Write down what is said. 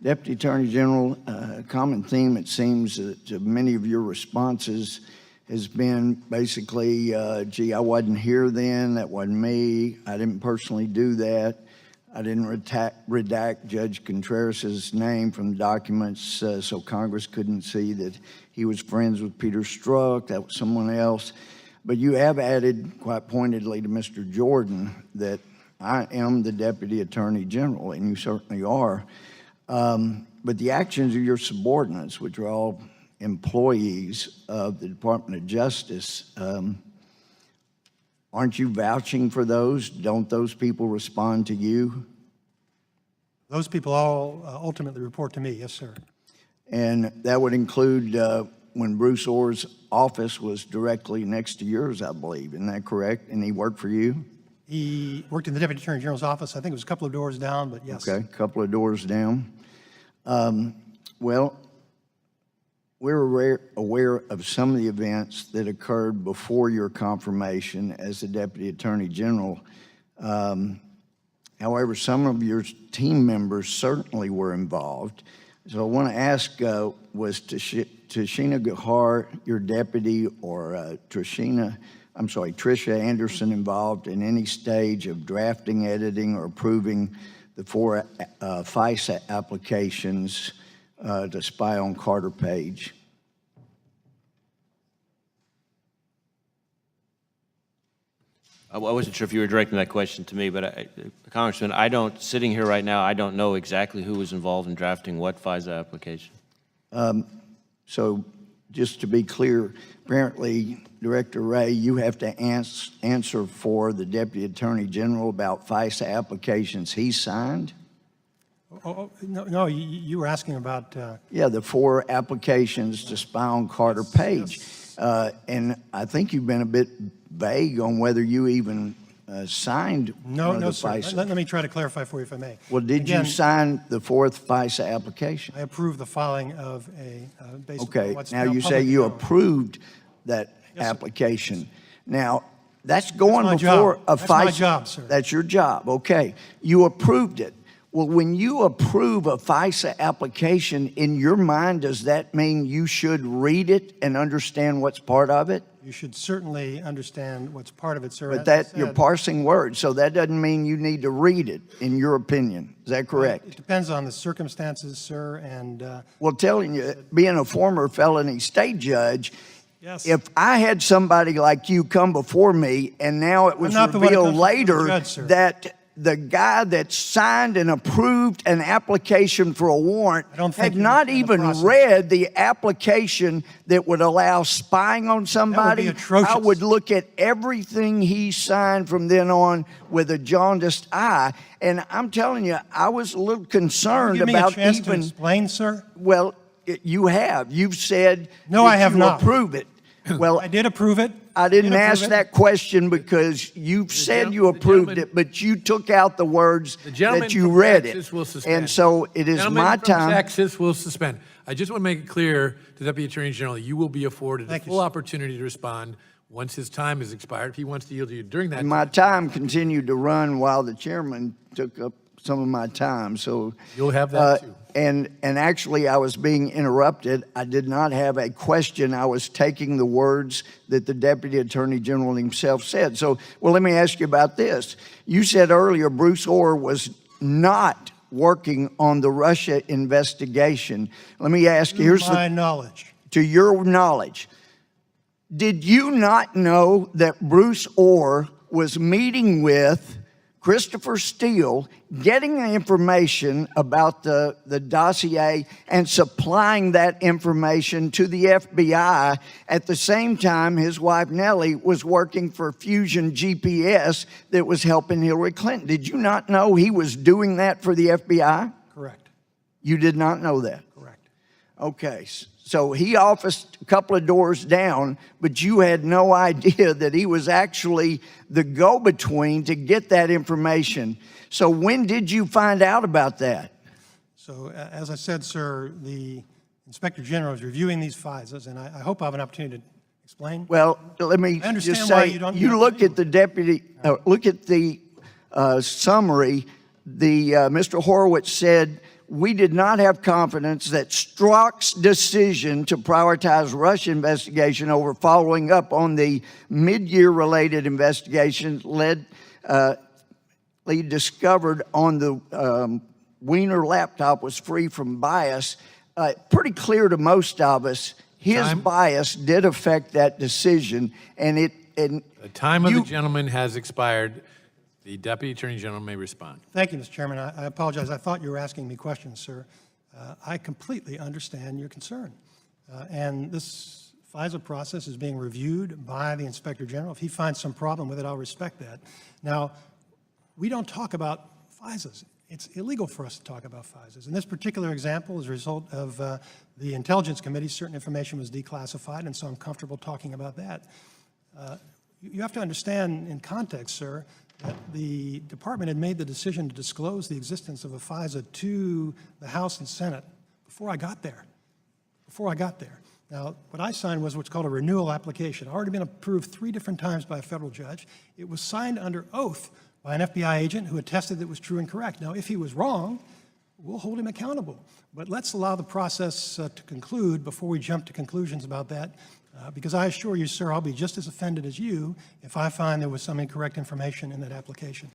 Deputy Attorney General, a common theme, it seems, to many of your responses has been basically, gee, I wasn't here then, that wasn't me, I didn't personally do that, I didn't redact Judge Contreras' name from documents so Congress couldn't see that he was friends with Peter Strzok, that was someone else. But you have added quite pointedly to Mr. Jordan that I am the Deputy Attorney General, and you certainly are. But the actions of your subordinates, which are all employees of the Department of Justice, aren't you vouching for those? Don't those people respond to you? Those people all ultimately report to me, yes, sir. And that would include when Bruce Orr's office was directly next to yours, I believe. Isn't that correct? And he worked for you? He worked in the Deputy Attorney General's office. I think it was a couple of doors down, but yes. Okay, a couple of doors down. Well, we're aware of some of the events that occurred before your confirmation as the Deputy Attorney General. However, some of your team members certainly were involved. So I want to ask, was Tashina Gohmert, your deputy, or Tricia Anderson involved in any stage of drafting, editing, or approving the 4 FISA applications to spy on Carter Page? I wasn't sure if you were directing that question to me, but Congressman, sitting here right now, I don't know exactly who was involved in drafting what FISA application. So just to be clear, apparently, Director Wray, you have to answer for the Deputy Attorney General about FISA applications he signed? No, you were asking about... Yeah, the 4 applications to spy on Carter Page. Yes. And I think you've been a bit vague on whether you even signed No, sir. FISA. Let me try to clarify for you, if I may. Well, did you sign the 4th FISA application? I approved the filing of a... Okay, now you say you approved that application. Sir. Now, that's going before a FISA. That's my job, sir. That's your job, okay. You approved it. Well, when you approve a FISA application, in your mind, does that mean you should read it and understand what's part of it? You should certainly understand what's part of it, sir. But that, you're parsing words, so that doesn't mean you need to read it, in your opinion. Is that correct? It depends on the circumstances, sir, and... well, telling you, being a former felony state judge, yes. If I had somebody like you come before me and now it was revealed later that the guy that signed and approved an application for a warrant had not even read the application that would allow spying on somebody, I would look at everything he signed from then on with a jaundiced eye. And I'm telling you, I was a little concerned about even... Give me a chance to explain, sir? Well, you have. You've said no, I have not. Approve it. Well, I did approve it. I didn't ask that question because you said you approved it, but you took out the words that you read it. And so it is my time. Texas will suspend. I just want to make it clear to the Deputy Attorney General, you will be afforded a full opportunity to respond once his time has expired. If he wants to yield to you during that time. My time continued to run while the chairman took up some of my time. So you'll have that too. And actually, I was being interrupted. I did not have a question. I was taking the words that the Deputy Attorney General himself said. So, well, let me ask you about this. You said earlier Bruce Orr was not working on the Russia investigation. Let me ask you, here's my knowledge. To your knowledge, did you not know that Bruce Orr was meeting with Christopher Steele, getting the information about the dossier and supplying that information to the FBI at the same time his wife Nellie was working for Fusion GPS that was helping Hillary Clinton? Did you not know he was doing that for the FBI? Correct. You did not know that? Correct. Okay. So he officed a couple of doors down, but you had no idea that he was actually the go-between to get that information. So when did you find out about that? So as I said, sir, the Inspector General is reviewing these FISAs, and I hope I have an opportunity to explain. Well, let me just say, you look at the deputy, look at the summary Mr. Horowitz said, we did not have confidence that Strzok's decision to prioritize Russia investigation over following up on the mid-year related investigation discovered on the Wiener laptop was free from bias. Pretty clear to most of us, his bias did affect that decision, and The time of the gentleman has expired. The Deputy Attorney General may respond. Thank you, Mr. Chairman. I apologize. I thought you were asking me questions, sir. I completely understand your concern. And this FISA process is being reviewed by the Inspector General. If he finds some problem with it, I'll respect that. Now, we don't talk about FISAs. It's illegal for us to talk about FISAs. In this particular example, as a result of the Intelligence Committee, certain information was declassified, and so I'm comfortable talking about that. You have to understand in context, sir, that the department had made the decision to disclose the existence of a FISA to the House and Senate before I got there. Now, what I signed was what's called a renewal application. Already been approved 3 different times by a federal judge. It was signed under oath by an FBI agent who attested that it was true and correct. Now, if he was wrong, we'll hold him accountable. But let's allow the process to conclude before we jump to conclusions about that. Because I assure you, sir, I'll be just as offended as you if I find there was some incorrect information in that application.